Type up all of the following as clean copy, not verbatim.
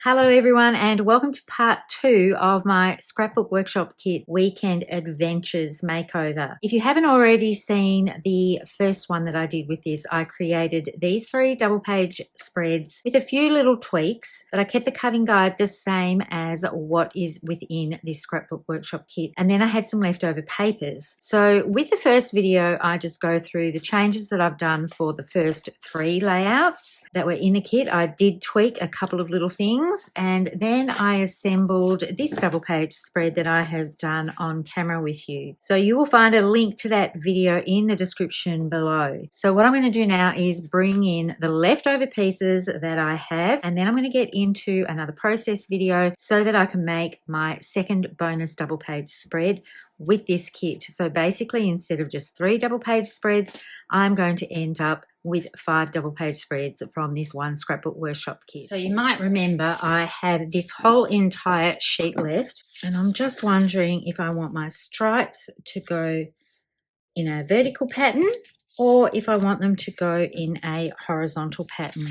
Hello everyone and welcome to part 2 of my Scrapbook Workshop Kit Weekend Adventures Makeover. If you haven't already seen the first one that I did with this, I created these 3 double page spreads with a few little tweaks, but I kept the cutting guide the same as what is within this Scrapbook Workshop Kit. And then I had some leftover papers. So with the first video, I just go through the changes that I've done for the first 3 layouts that were in the kit. I did tweak a couple of little things. And then I assembled this double page spread that I have done on camera with you. So you will find a link to that video in the description below. So what I'm going to do now is bring in the leftover pieces that I have, and then I'm going to get into another process video so that I can make my second bonus double page spread with this kit. So basically, instead of just 3 double page spreads, I'm going to end up with 5 double page spreads from this one Scrapbook Workshop Kit. So you might remember I had this whole entire sheet left, and I'm just wondering if I want my stripes to go in a vertical pattern or if I want them to go in a horizontal pattern.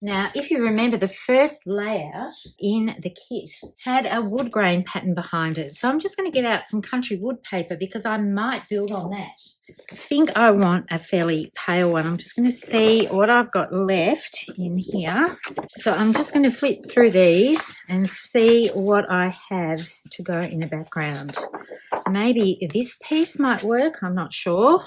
Now, if you remember, the first layout in the kit had a wood grain pattern behind it. So I'm just going to get out some country wood paper because I might build on that. I think I want a fairly pale one. I'm just going to see what I've got left in here. So I'm just going to flip through these and see what I have to go in the background. Maybe this piece might work. I'm not sure.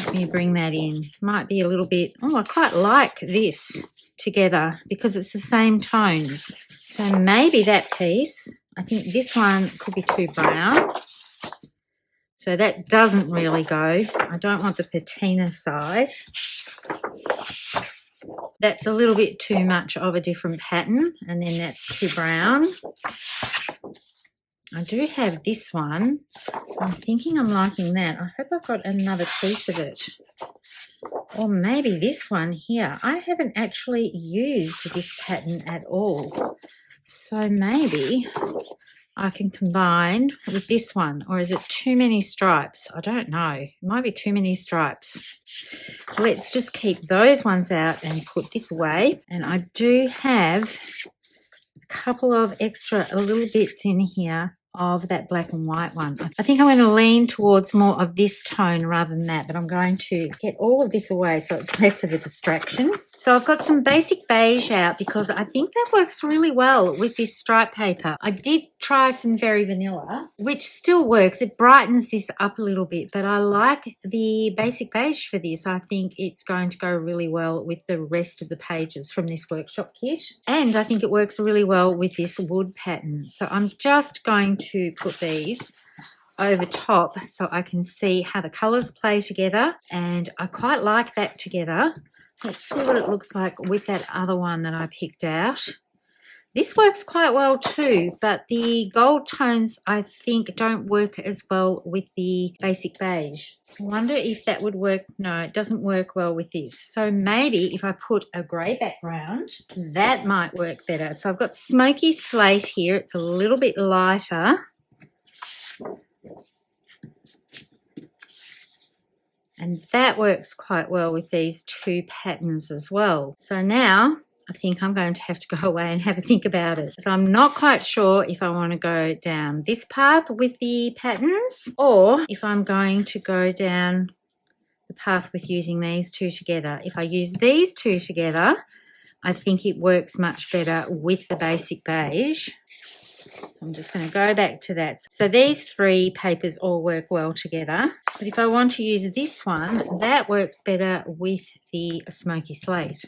Let me bring that in. Might be a little bit, oh, I quite like this together because it's the same tones. So maybe that piece, I think this one could be too brown. So that doesn't really go. I don't want the patina side. That's a little bit too much of a different pattern, and then that's too brown. I do have this one. I'm thinking I'm liking that. I hope I've got another piece of it. Or maybe this one here. I haven't actually used this pattern at all. So maybe I can combine with this one. Or is it too many stripes? I don't know. It might be too many stripes. Let's just keep those ones out and put this away. And I do have a couple of extra little bits in here of that black and white one. I think I'm going to lean towards more of this tone rather than that, but I'm going to get all of this away so it's less of a distraction. So I've got some basic beige out because I think that works really well with this stripe paper. I did try some very vanilla, which still works. It brightens this up a little bit, but I like the basic beige for this. I think it's going to go really well with the rest of the pages from this workshop kit. And I think it works really well with this wood pattern. So I'm just going to put these over top so I can see how the colours play together, and I quite like that together. Let's see what it looks like with that other one that I picked out. This works quite well too, but the gold tones I think don't work as well with the basic beige. I wonder if that would work. No, it doesn't work well with this. So maybe if I put a grey background, that might work better. So I've got smoky slate here. It's a little bit lighter. And that works quite well with these 2 patterns as well. So now I think I'm going to have to go away and have a think about it. So I'm not quite sure if I want to go down this path with the patterns or if I'm going to go down the path with using these 2 together. If I use these 2 together, I think it works much better with the basic beige. So I'm just going to go back to that. So these 3 papers all work well together. But if I want to use this one, that works better with the smoky slate.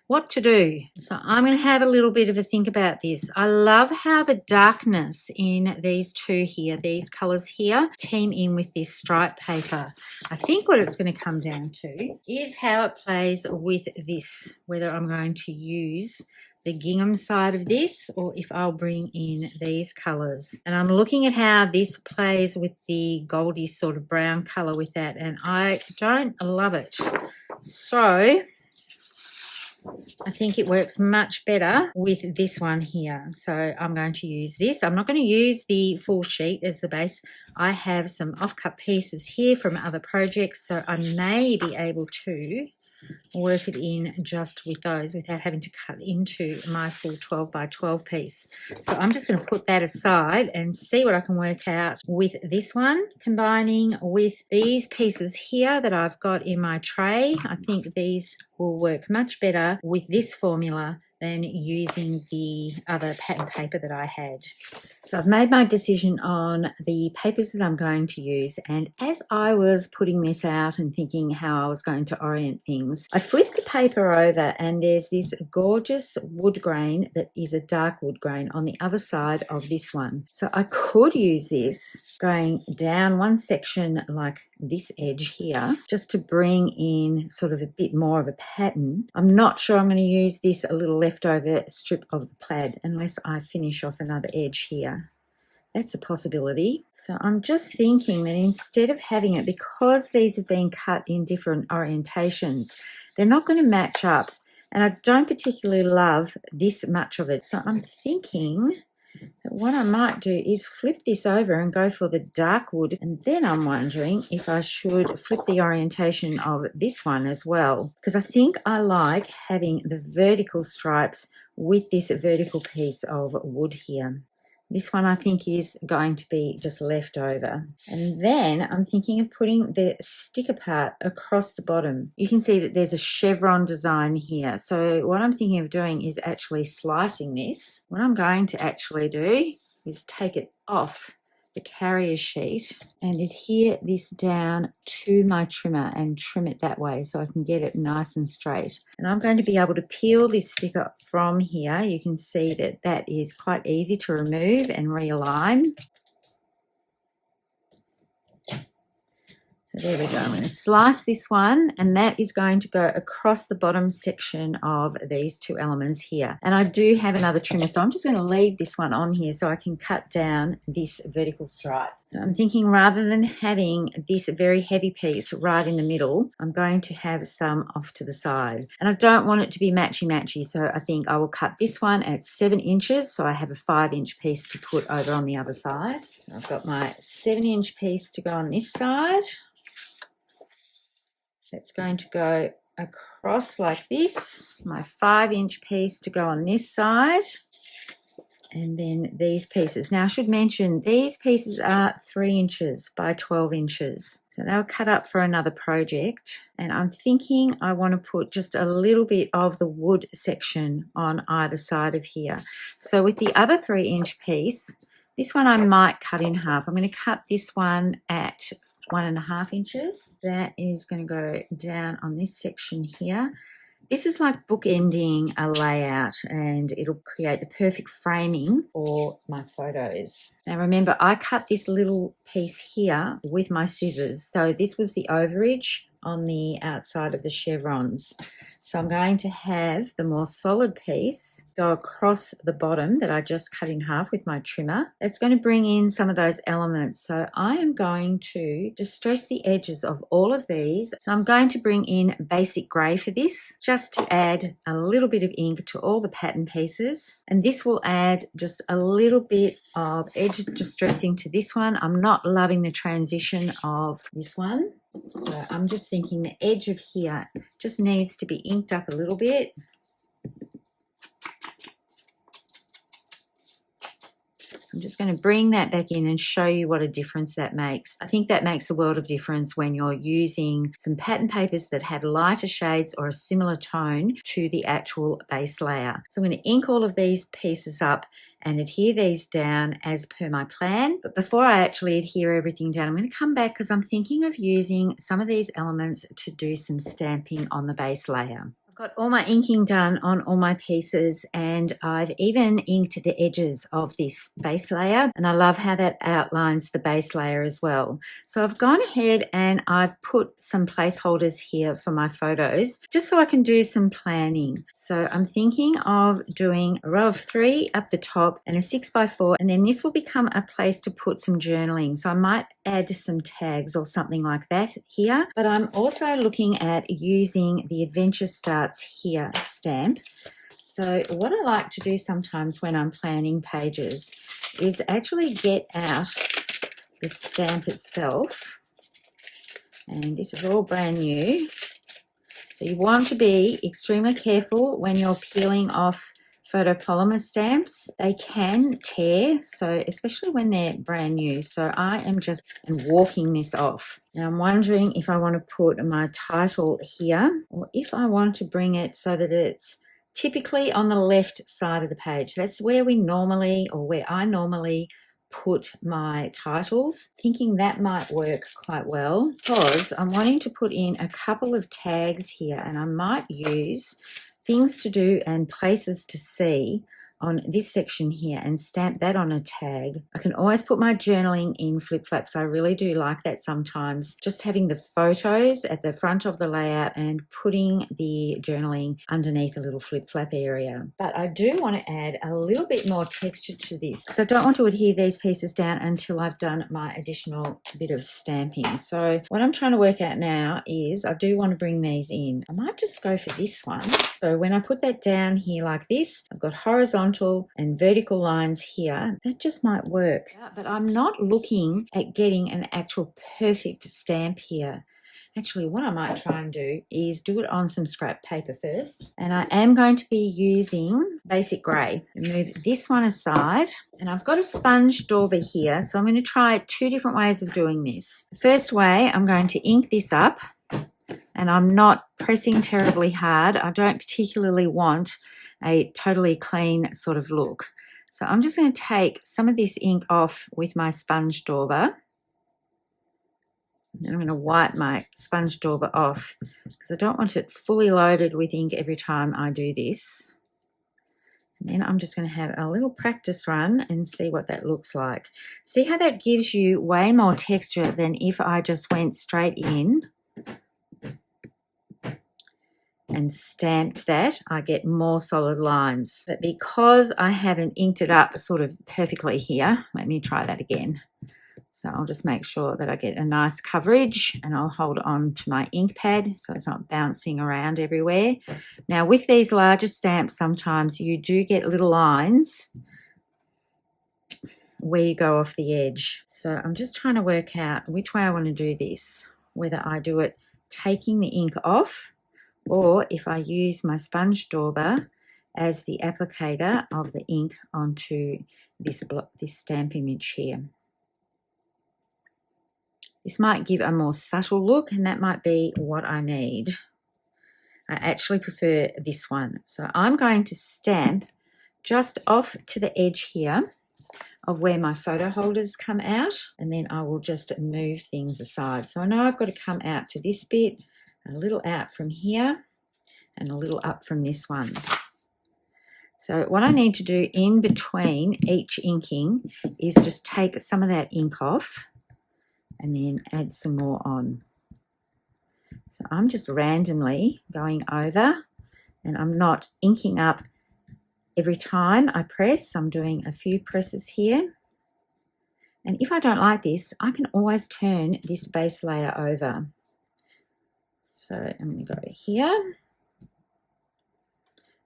What to do? So I'm going to have a little bit of a think about this. I love how the darkness in these 2 here, these colours here, team in with this stripe paper. I think what it's going to come down to is how it plays with this, whether I'm going to use the gingham side of this or if I'll bring in these colours. And I'm looking at how this plays with the goldy sort of brown colour with that, and I don't love it. So I think it works much better with this one here. So I'm going to use this. I'm not going to use the full sheet as the base. I have some off-cut pieces here from other projects, so I may be able to work it in just with those without having to cut into my full 12 by 12 piece. So I'm just going to put that aside and see what I can work out with this one, combining with these pieces here that I've got in my tray. I think these will work much better with this formula than using the other pattern paper that I had. So I've made my decision on the papers that I'm going to use, and as I was putting this out and thinking how I was going to orient things, I flipped the paper over and there's this gorgeous wood grain that is a dark wood grain on the other side of this one. So I could use this going down one section like this edge here, just to bring in sort of a bit more of a pattern. I'm not sure I'm going to use this a little leftover strip of the plaid unless I finish off another edge here. That's a possibility. So I'm just thinking that instead of having it, because these have been cut in different orientations, they're not going to match up. And I don't particularly love this much of it. So I'm thinking that what I might do is flip this over and go for the dark wood. And then I'm wondering if I should flip the orientation of this one as well, because I think I like having the vertical stripes with this vertical piece of wood here. This one I think is going to be just left over. And then I'm thinking of putting the sticker part across the bottom. You can see that there's a chevron design here. So what I'm thinking of doing is actually slicing this. What I'm going to actually do is take it off the carrier sheet and adhere this down to my trimmer and trim it that way so I can get it nice and straight. And I'm going to be able to peel this sticker from here. You can see that that is quite easy to remove and realign. So there we go. I'm going to slice this one, and that is going to go across the bottom section of these two elements here. And I do have another trimmer, so I'm just going to leave this one on here so I can cut down this vertical stripe. So I'm thinking rather than having this very heavy piece right in the middle, I'm going to have some off to the side. And I don't want it to be matchy-matchy, so I think I will cut this one at 7 inches, so I have a 5-inch piece to put over on the other side. I've got my 7-inch piece to go on this side. It's going to go across like this, my 5-inch piece to go on this side, and then these pieces. Now I should mention these pieces are 3 inches by 12 inches. So they'll cut up for another project, and I'm thinking I want to put just a little bit of the wood section on either side of here. So with the other 3-inch piece, this one I might cut in half. I'm going to cut this one at 1.5 inches. That is going to go down on this section here. This is like bookending a layout, and it'll create the perfect framing for my photos. Now remember, I cut this little piece here with my scissors. So this was the overage on the outside of the chevrons. So I'm going to have the more solid piece go across the bottom that I just cut in half with my trimmer. That's going to bring in some of those elements. So I am going to distress the edges of all of these. So I'm going to bring in basic grey for this, just to add a little bit of ink to all the pattern pieces. And this will add just a little bit of edge distressing to this one. I'm not loving the transition of this one. So I'm just thinking the edge of here just needs to be inked up a little bit. I'm just going to bring that back in and show you what a difference that makes. I think that makes a world of difference when you're using some pattern papers that have lighter shades or a similar tone to the actual base layer. So I'm going to ink all of these pieces up and adhere these down as per my plan. But before I actually adhere everything down, I'm going to come back because I'm thinking of using some of these elements to do some stamping on the base layer. I've got all my inking done on all my pieces, and I've even inked the edges of this base layer, and I love how that outlines the base layer as well. So I've gone ahead and I've put some placeholders here for my photos just so I can do some planning. So I'm thinking of doing a row of 3 up the top and a 6x4, and then this will become a place to put some journaling. So I might add some tags or something like that here, but I'm also looking at using the Adventure Starts Here stamp. So what I like to do sometimes when I'm planning pages is actually get out the stamp itself, and this is all brand new, So you want to be extremely careful when you're peeling off photopolymer stamps. They can tear, so especially when they're brand new. So I am just walking this off. Now I'm wondering if I want to put my title here, or if I want to bring it so that it's typically on the left side of the page. That's where we normally, or where I normally put my titles, thinking that might work quite well, because I'm wanting to put in a couple of tags here, and I might use things to do and places to see on this section here and stamp that on a tag. I can always put my journaling in flip flaps. I really do like that sometimes. Just having the photos at the front of the layout and putting the journaling underneath a little flip flap area. But I do want to add a little bit more texture to this. So I don't want to adhere these pieces down until I've done my additional bit of stamping. So what I'm trying to work out now is I do want to bring these in. I might just go for this one. So when I put that down here like this, I've got horizontal and vertical lines here. That just might work. But I'm not looking at getting an actual perfect stamp here. Actually, what I might try and do is do it on some scrap paper first. And I am going to be using basic grey. Move this one aside. And I've got a sponge dauber here. So I'm going to try 2 different ways of doing this. The first way, I'm going to ink this up. And I'm not pressing terribly hard. I don't particularly want a totally clean sort of look. So I'm just going to take some of this ink off with my sponge dauber. And I'm going to wipe my sponge dauber off because I don't want it fully loaded with ink every time I do this. And then I'm just going to have a little practice run and see what that looks like. See how that gives you way more texture than if I just went straight in and stamped that. I get more solid lines. But because I haven't inked it up sort of perfectly here, let me try that again. So I'll just make sure that I get a nice coverage, and I'll hold on to my ink pad so it's not bouncing around everywhere. Now with these larger stamps, sometimes you do get little lines where you go off the edge. So I'm just trying to work out which way I want to do this, whether I do it taking the ink off, or if I use my sponge dauber as the applicator of the ink onto this stamp image here. This might give a more subtle look, and that might be what I need. I actually prefer this one. So I'm going to stamp just off to the edge here of where my photo holders come out, and then I will just move things aside. So I know I've got to come out to this bit, a little out from here, and a little up from this one. So what I need to do in between each inking is just take some of that ink off and then add some more on. So I'm just randomly going over, and I'm not inking up every time I press. I'm doing a few presses here. And if I don't like this, I can always turn this base layer over. So I'm going to go here.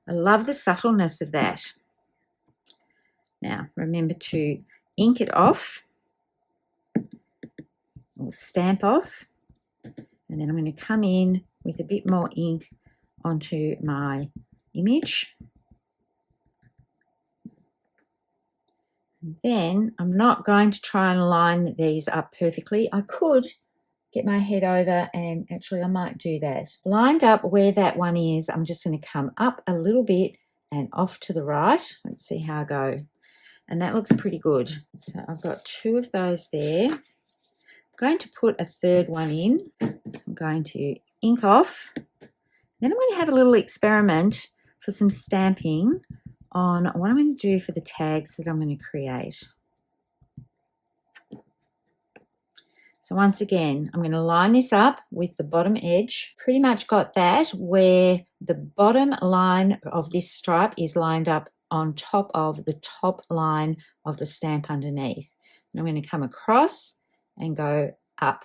I love the subtleness of that. Now, remember to ink it off, or stamp off, and then I'm going to come in with a bit more ink onto my image. And then I'm not going to try and line these up perfectly. I could get my head over, and actually I might do that. Lined up where that one is, I'm just going to come up a little bit and off to the right. Let's see how I go. And that looks pretty good. So I've got 2 of those there. I'm going to put a third one in. So I'm going to ink off. Then I'm going to have a little experiment for some stamping on what I'm going to do for the tags that I'm going to create. So once again, I'm going to line this up with the bottom edge. Pretty much got that where the bottom line of this stripe is lined up on top of the top line of the stamp underneath. And I'm going to come across and go up.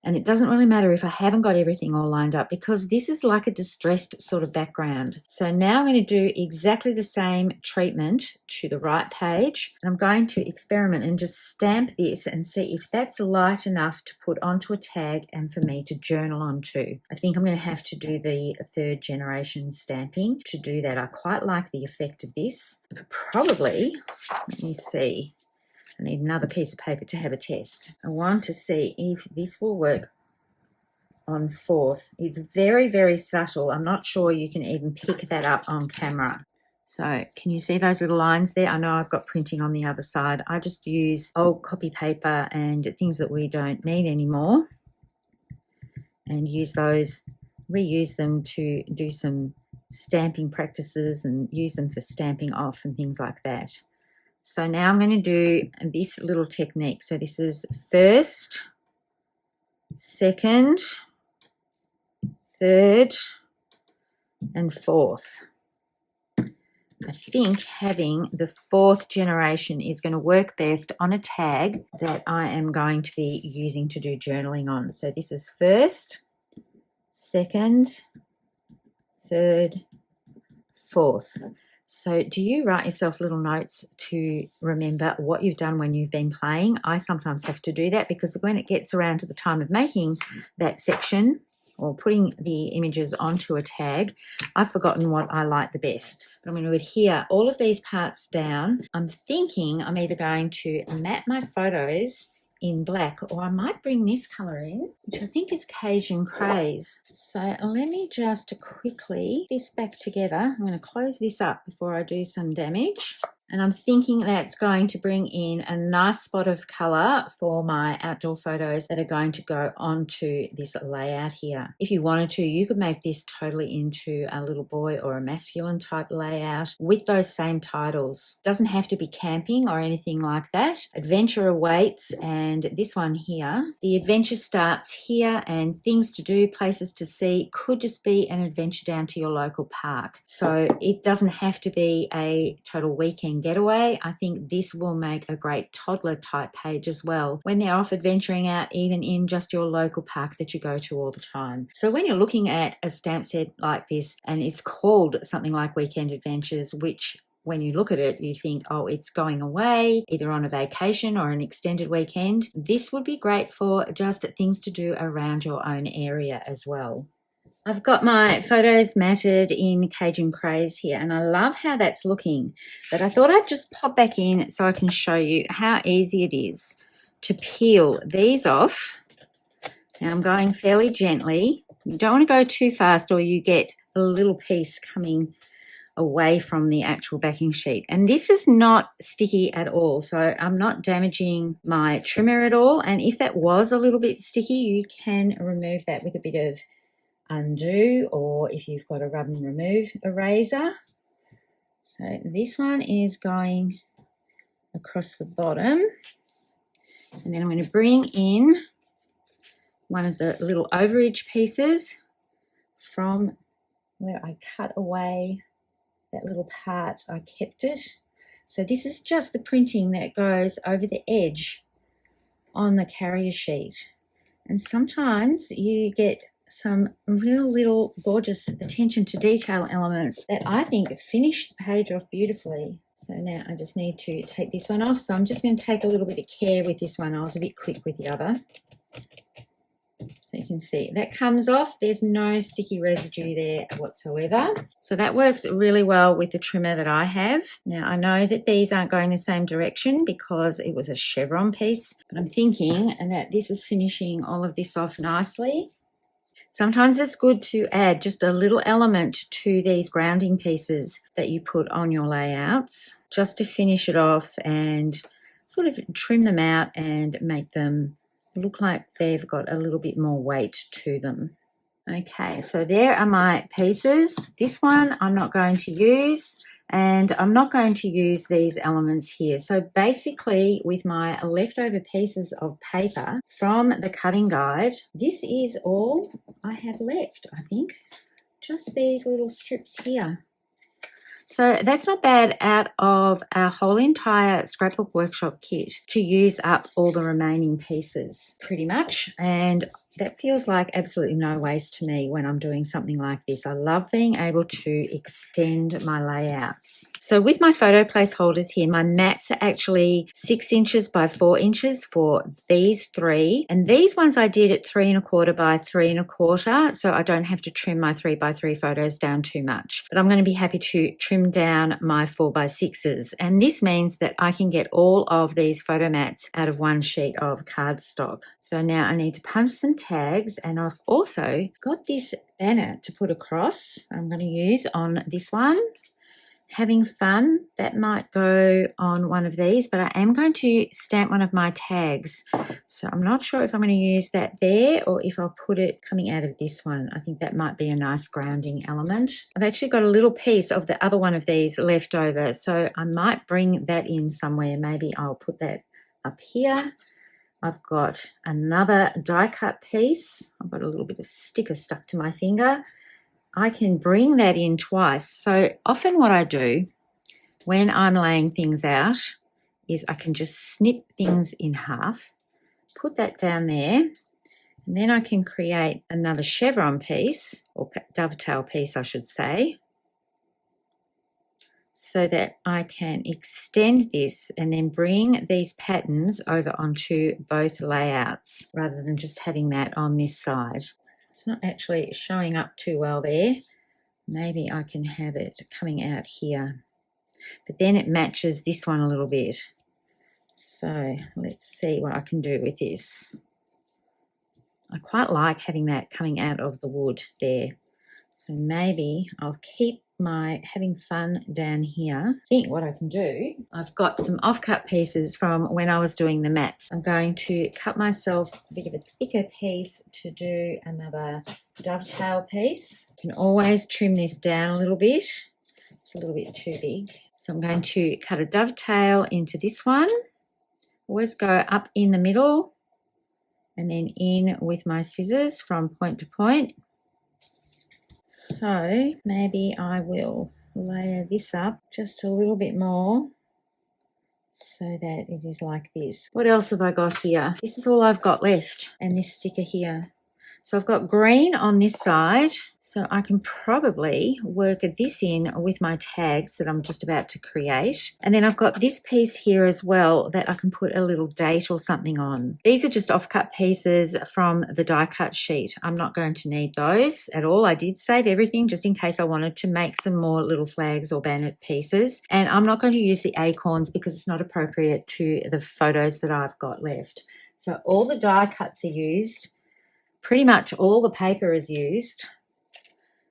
And it doesn't really matter if I haven't got everything all lined up, because this is like a distressed sort of background. So now I'm going to do exactly the same treatment to the right page. I'm going to experiment and just stamp this and see if that's light enough to put onto a tag and for me to journal onto. I think I'm going to have to do the 3rd generation stamping to do that. I quite like the effect of this. Probably, let me see. I need another piece of paper to have a test. I want to see if this will work on 4th. It's very, very subtle. I'm not sure you can even pick that up on camera. So can you see those little lines there? I know I've got printing on the other side. I just use old copy paper and things that we don't need anymore and use those, reuse them to do some stamping practices and use them for stamping off and things like that. So now I'm going to do this little technique. So this is 1st, 2nd, 3rd, and 4th. I think having the 4th generation is going to work best on a tag that I am going to be using to do journaling on. So this is 1st, 2nd, 3rd, 4th. So do you write yourself little notes to remember what you've done when you've been playing? I sometimes have to do that because when it gets around to the time of making that section or putting the images onto a tag, I've forgotten what I like the best. But I'm going to adhere all of these parts down. I'm thinking I'm either going to map my photos in black, or I might bring this colour in, which I think is Cajun Craze. So let me just quickly put this back together. I'm going to close this up before I do some damage. And I'm thinking that's going to bring in a nice spot of colour for my outdoor photos that are going to go onto this layout here. If you wanted to, you could make this totally into a little boy or a masculine type layout with those same titles. It doesn't have to be camping or anything like that. Adventure awaits, and this one here, the adventure starts here, and things to do, places to see, could just be an adventure down to your local park. So it doesn't have to be a total weekend getaway. I think this will make a great toddler type page as well when they're off adventuring out, even in just your local park that you go to all the time. So when you're looking at a stamp set like this, and it's called something like Weekend Adventures, which when you look at it, you think, oh, it's going away, either on a vacation or an extended weekend. This would be great for just things to do around your own area as well. I've got my photos matted in Cajun Craze here, and I love how that's looking. But I thought I'd just pop back in so I can show you how easy it is to peel these off. Now I'm going fairly gently. You don't want to go too fast or you get a little piece coming away from the actual backing sheet. And this is not sticky at all, so I'm not damaging my trimmer at all. And if that was a little bit sticky, you can remove that with a bit of undo, or if you've got a rub and remove eraser. So this one is going across the bottom, and then I'm going to bring in one of the little overage pieces from where I cut away that little part. I kept it. So this is just the printing that goes over the edge on the carrier sheet, and sometimes you get some real little gorgeous attention to detail elements that I think finish the page off beautifully. So now I just need to take this one off. So I'm just going to take a little bit of care with this one. I was a bit quick with the other. So you can see that comes off. There's no sticky residue there whatsoever. So that works really well with the trimmer that I have. Now I know that these aren't going the same direction because it was a chevron piece, but I'm thinking that this is finishing all of this off nicely. Sometimes it's good to add just a little element to these grounding pieces that you put on your layouts, just to finish it off and sort of trim them out and make them look like they've got a little bit more weight to them. Okay, so there are my pieces. This one I'm not going to use, and I'm not going to use these elements here. So basically with my leftover pieces of paper from the cutting guide, this is all I have left, I think. Just these little strips here. So that's not bad out of our whole entire scrapbook workshop kit to use up all the remaining pieces pretty much. And that feels like absolutely no waste to me when I'm doing something like this. I love being able to extend my layouts. So with my photo placeholders here, my mats are actually 6 inches by 4 inches for these 3. And these ones I did at 3 1/4 by 3 1/4, so I don't have to trim my 3 by 3 photos down too much. But I'm going to be happy to trim down my 4 by 6s. And this means that I can get all of these photo mats out of one sheet of cardstock. So now I need to punch some tags, and I've also got this banner to put across. I'm going to use on this one. Having fun, that might go on one of these, but I am going to stamp one of my tags. So I'm not sure if I'm going to use that there or if I'll put it coming out of this one. I think that might be a nice grounding element. I've actually got a little piece of the other one of these left over, so I might bring that in somewhere. Maybe I'll put that up here. I've got another die cut piece. I've got a little bit of sticker stuck to my finger. I can bring that in twice. So often what I do when I'm laying things out is I can just snip things in half, put that down there, and then I can create another chevron piece, or dovetail piece I should say, so that I can extend this and then bring these patterns over onto both layouts rather than just having that on this side. It's not actually showing up too well there. Maybe I can have it coming out here, but then it matches this one a little bit. So let's see what I can do with this. I quite like having that coming out of the wood there. So maybe I'll keep my having fun down here. I think what I can do, I've got some offcut pieces from when I was doing the mats. I'm going to cut myself a bit of a thicker piece to do another dovetail piece. You can always trim this down a little bit. It's a little bit too big. So I'm going to cut a dovetail into this one. Always go up in the middle and then in with my scissors from point to point. So maybe I will layer this up just a little bit more so that it is like this. What else have I got here? This is all I've got left, and this sticker here. So I've got green on this side, so I can probably work this in with my tags that I'm just about to create. And then I've got this piece here as well that I can put a little date or something on. These are just offcut pieces from the die cut sheet. I'm not going to need those at all. I did save everything just in case I wanted to make some more little flags or banner pieces. And I'm not going to use the acorns because it's not appropriate to the photos that I've got left. So all the die cuts are used. Pretty much all the paper is used.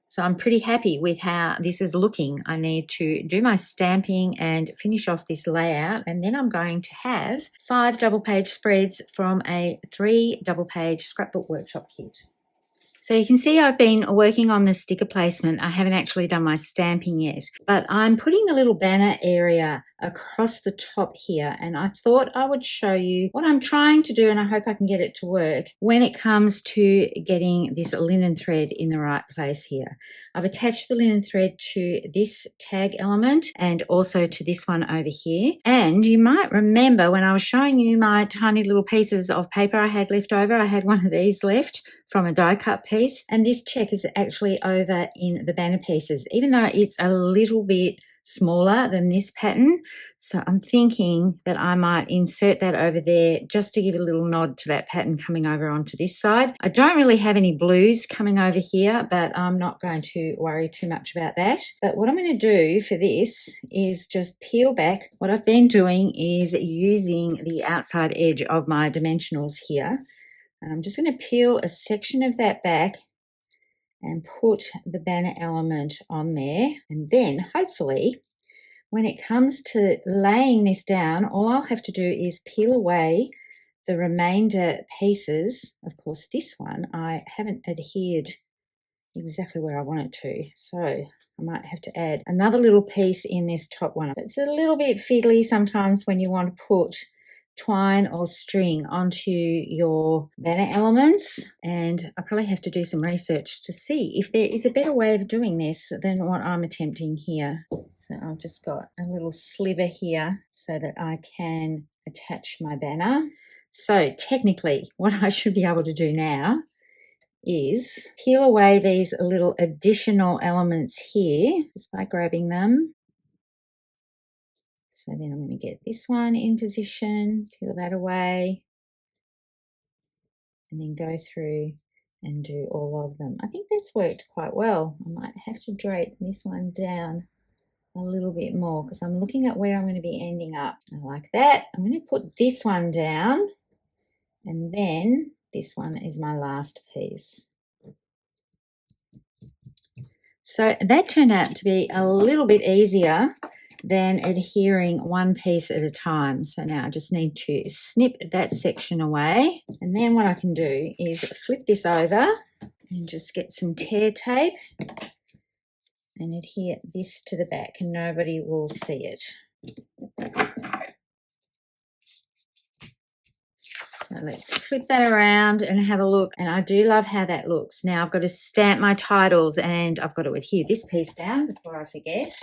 So I'm pretty happy with how this is looking. I need to do my stamping and finish off this layout, and then I'm going to have 5 double page spreads from a 3 double page scrapbook workshop kit. So you can see I've been working on the sticker placement. I haven't actually done my stamping yet, but I'm putting the little banner area across the top here, and I thought I would show you what I'm trying to do, and I hope I can get it to work when it comes to getting this linen thread in the right place here. I've attached the linen thread to this tag element and also to this one over here, and you might remember when I was showing you my tiny little pieces of paper I had left over, I had one of these left from a die cut piece, and this check is actually over in the banner pieces, even though it's a little bit smaller than this pattern. So I'm thinking that I might insert that over there just to give a little nod to that pattern coming over onto this side. I don't really have any blues coming over here, but I'm not going to worry too much about that. But what I'm going to do for this is just peel back. What I've been doing is using the outside edge of my dimensionals here. And I'm just going to peel a section of that back and put the banner element on there. And then hopefully when it comes to laying this down, all I'll have to do is peel away the remainder pieces. Of course, this one I haven't adhered exactly where I want it to, so I might have to add another little piece in this top one. It's a little bit fiddly sometimes when you want to put twine or string onto your banner elements, and I probably have to do some research to see if there is a better way of doing this than what I'm attempting here. So I've just got a little sliver here so that I can attach my banner. So technically what I should be able to do now is peel away these little additional elements here just by grabbing them. So then I'm going to get this one in position, peel that away, and then go through and do all of them. I think that's worked quite well. I might have to drape this one down a little bit more because I'm looking at where I'm going to be ending up. I like that. I'm going to put this one down, and then this one is my last piece. So that turned out to be a little bit easier than adhering one piece at a time. So now I just need to snip that section away, and then what I can do is flip this over and just get some tear tape and adhere this to the back, and nobody will see it. So let's flip that around and have a look. And I do love how that looks. Now I've got to stamp my titles and I've got to adhere this piece down before I forget.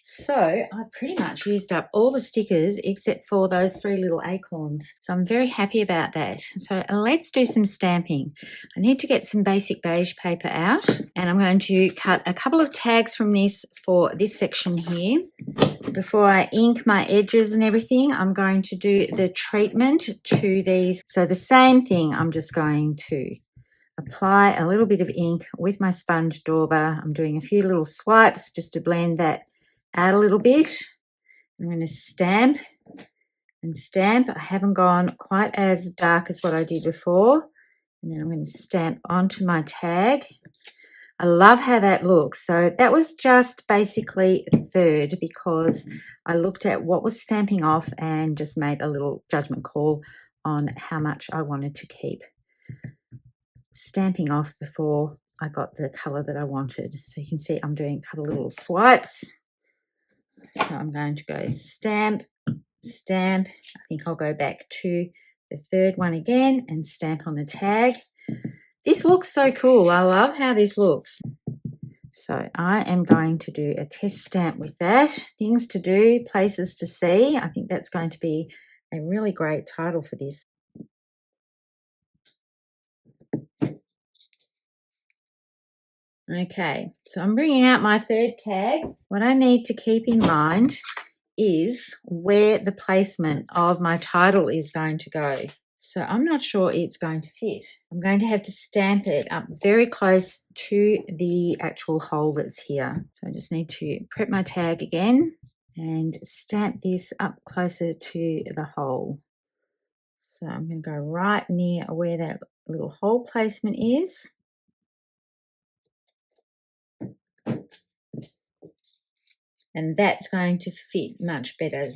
So I pretty much used up all the stickers except for those 3 little acorns. So I'm very happy about that. So let's do some stamping. I need to get some basic beige paper out, and I'm going to cut a couple of tags from this for this section here. Before I ink my edges and everything, I'm going to do the treatment to these. So the same thing, I'm just going to apply a little bit of ink with my sponge dauber. I'm doing a few little swipes just to blend that out a little bit. I'm going to stamp and stamp. I haven't gone quite as dark as what I did before. And then I'm going to stamp onto my tag. I love how that looks. So that was just basically a third because I looked at what was stamping off and just made a little judgment call on how much I wanted to keep stamping off before I got the colour that I wanted. So you can see I'm doing a couple of little swipes. So I'm going to go stamp, stamp. I think I'll go back to the third one again and stamp on the tag. This looks so cool. I love how this looks. So I am going to do a test stamp with that. Things to do, places to see. I think that's going to be a really great title for this. Okay, so I'm bringing out my third tag. What I need to keep in mind is where the placement of my title is going to go. So I'm not sure it's going to fit. I'm going to have to stamp it up very close to the actual hole that's here. So I just need to prep my tag again and stamp this up closer to the hole. So I'm going to go right near where that little hole placement is. And that's going to fit much better.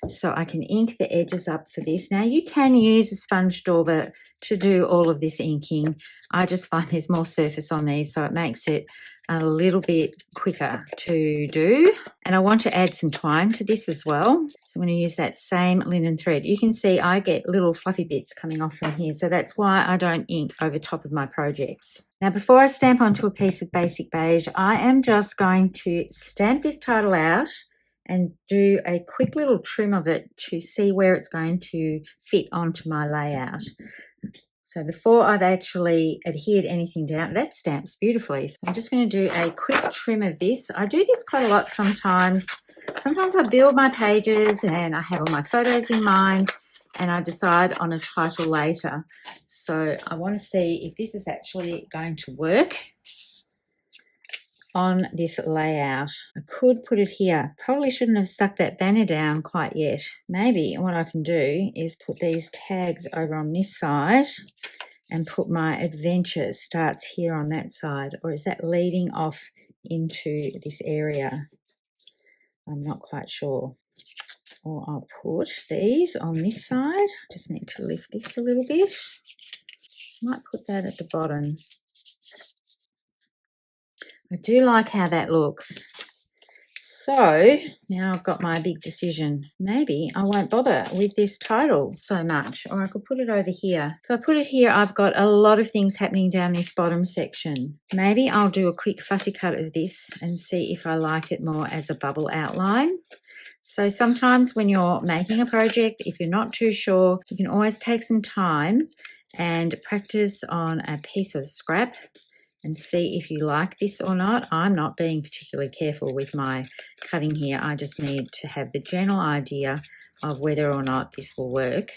So I can ink the edges up for this. Now you can use a sponge dauber to do all of this inking. I just find there's more surface on these, so it makes it a little bit quicker to do. And I want to add some twine to this as well. So I'm going to use that same linen thread. You can see I get little fluffy bits coming off from here, so that's why I don't ink over top of my projects. Now before I stamp onto a piece of basic beige, I am just going to stamp this title out and do a quick little trim of it to see where it's going to fit onto my layout. So before I've actually adhered anything down, that stamps beautifully. So I'm just going to do a quick trim of this. I do this quite a lot sometimes. Sometimes I build my pages and I have all my photos in mind and I decide on a title later. So I want to see if this is actually going to work on this layout. I could put it here. Probably shouldn't have stuck that banner down quite yet. Maybe what I can do is put these tags over on this side and put my adventure starts here on that side. Or is that leading off into this area? I'm not quite sure. Or I'll put these on this side. I just need to lift this a little bit. Might put that at the bottom. I do like how that looks. So now I've got my big decision. Maybe I won't bother with this title so much, or I could put it over here. If I put it here, I've got a lot of things happening down this bottom section. Maybe I'll do a quick fussy cut of this and see if I like it more as a bubble outline. So sometimes when you're making a project, if you're not too sure, you can always take some time and practice on a piece of scrap and see if you like this or not. I'm not being particularly careful with my cutting here. I just need to have the general idea of whether or not this will work.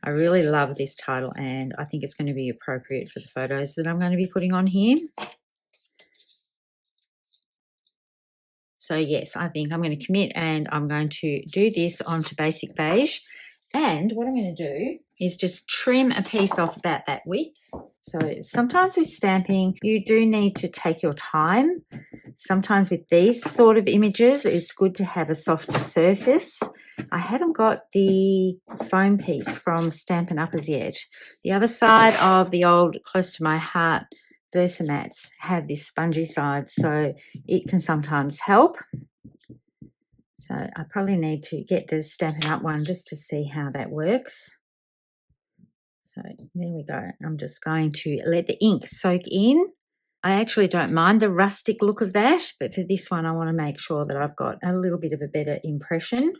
I really love this title and I think it's going to be appropriate for the photos that I'm going to be putting on here. So yes, I think I'm going to commit and I'm going to do this onto Basic Beige. And what I'm going to do is just trim a piece off about that width. So sometimes with stamping, you do need to take your time. Sometimes with these sort of images, it's good to have a softer surface. I haven't got the foam piece from Stampin' Uppers yet. The other side of the old Close to My Heart Versamats have this spongy side, so it can sometimes help. So I probably need to get the Stampin' Up one just to see how that works. So there we go. I'm just going to let the ink soak in. I actually don't mind the rustic look of that, but for this one I want to make sure that I've got a little bit of a better impression.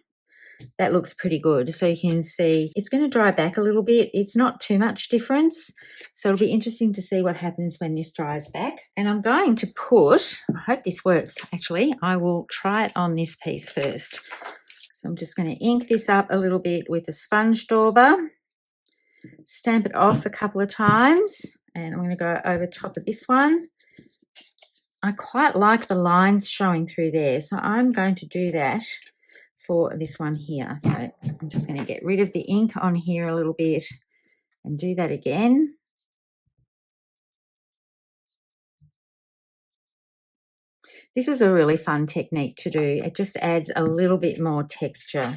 That looks pretty good. So you can see it's going to dry back a little bit. It's not too much difference. So it'll be interesting to see what happens when this dries back. And I'm going to put, I hope this works actually, I will try it on this piece first. So I'm just going to ink this up a little bit with a sponge dauber, stamp it off a couple of times, and I'm going to go over top of this one. I quite like the lines showing through there, so I'm going to do that for this one here. So I'm just going to get rid of the ink on here a little bit and do that again. This is a really fun technique to do. It just adds a little bit more texture.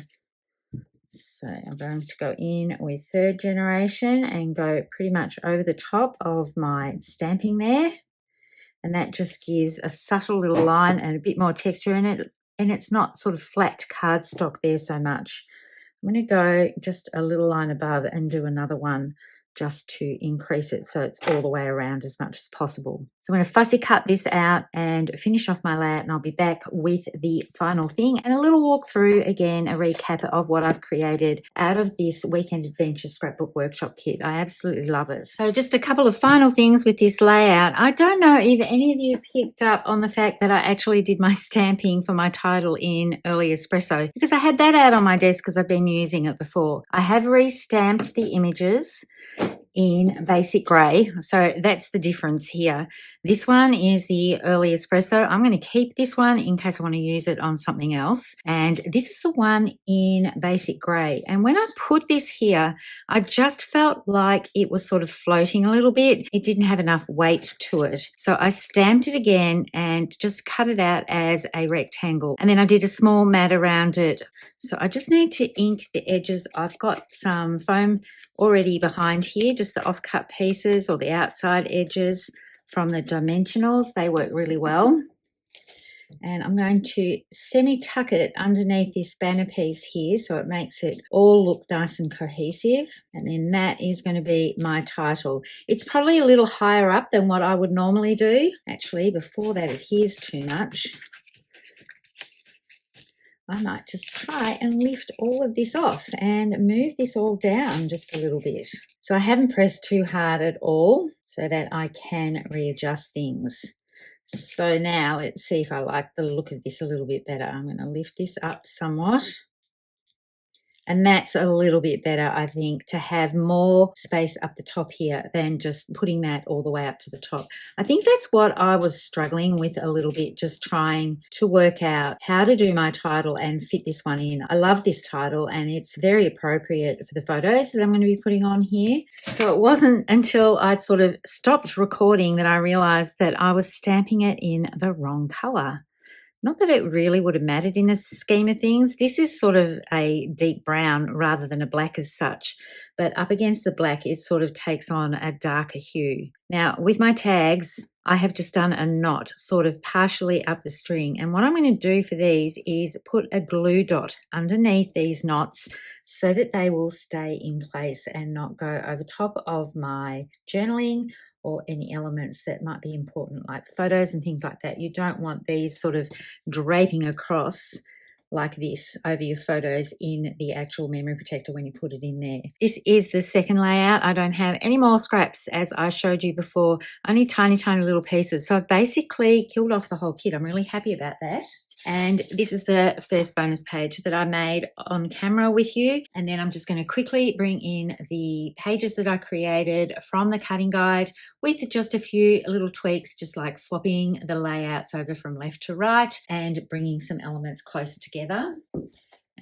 So I'm going to go in with third generation and go pretty much over the top of my stamping there. And that just gives a subtle little line and a bit more texture in it. And it's not sort of flat cardstock there so much. I'm going to go just a little line above and do another one just to increase it so it's all the way around as much as possible. So I'm going to fussy cut this out and finish off my layout, and I'll be back with the final thing and a little walk through again, a recap of what I've created out of this Weekend Adventure Scrapbook Workshop kit. I absolutely love it. So just a couple of final things with this layout. I don't know if any of you picked up on the fact that I actually did my stamping for my title in Early Espresso, because I had that out on my desk because I've been using it before. I have re-stamped the images in basic grey, so that's the difference here. This one is the Early Espresso. I'm going to keep this one in case I want to use it on something else, and this is the one in basic grey. And when I put this here, I just felt like it was sort of floating a little bit. It didn't have enough weight to it, so I stamped it again and just cut it out as a rectangle, and then I did a small mat around it. So I just need to ink the edges. I've got some foam already behind here, just the off-cut pieces or the outside edges from the dimensionals. They work really well. And I'm going to semi-tuck it underneath this banner piece here so it makes it all look nice and cohesive. And then that is going to be my title. It's probably a little higher up than what I would normally do. Actually, before that adheres too much, I might just try and lift all of this off and move this all down just a little bit. So I haven't pressed too hard at all so that I can readjust things. So now let's see if I like the look of this a little bit better. I'm going to lift this up somewhat. And that's a little bit better, I think, to have more space up the top here than just putting that all the way up to the top. I think that's what I was struggling with a little bit, just trying to work out how to do my title and fit this one in. I love this title and it's very appropriate for the photos that I'm going to be putting on here. So it wasn't until I'd sort of stopped recording that I realized that I was stamping it in the wrong color. Not that it really would have mattered in the scheme of things. This is sort of a deep brown rather than a black as such, but up against the black, it sort of takes on a darker hue. Now, with my tags, I have just done a knot sort of partially up the string. And what I'm going to do for these is put a glue dot underneath these knots so that they will stay in place and not go over top of my journaling or any elements that might be important, like photos and things like that. You don't want these sort of draping across like this over your photos in the actual memory protector when you put it in there. This is the second layout. I don't have any more scraps as I showed you before, only tiny little pieces. So I've basically killed off the whole kit. I'm really happy about that. And this is the first bonus page that I made on camera with you. And then I'm just going to quickly bring in the pages that I created from the cutting guide with just a few little tweaks, just like swapping the layouts over from left to right and bringing some elements closer together.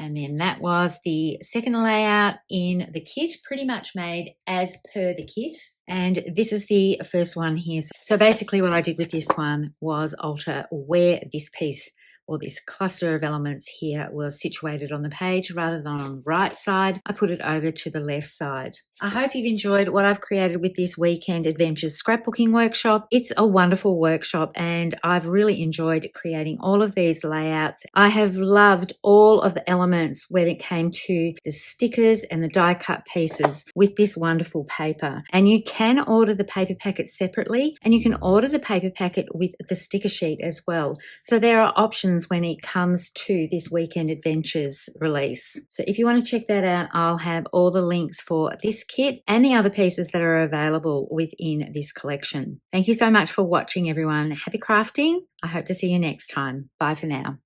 And then that was the second layout in the kit, pretty much made as per the kit. And this is the first one here. So basically what I did with this one was alter where this piece or this cluster of elements here was situated on the page rather than on the right side. I put it over to the left side. I hope you've enjoyed what I've created with this Weekend Adventures scrapbooking workshop. It's a wonderful workshop and I've really enjoyed creating all of these layouts. I have loved all of the elements when it came to the stickers and the die cut pieces with this wonderful paper. And you can order the paper packet separately and you can order the paper packet with the sticker sheet as well. So there are options when it comes to this Weekend Adventures release. So if you want to check that out, I'll have all the links for this kit and the other pieces that are available within this collection. Thank you so much for watching, everyone. Happy crafting. I hope to see you next time. Bye for now.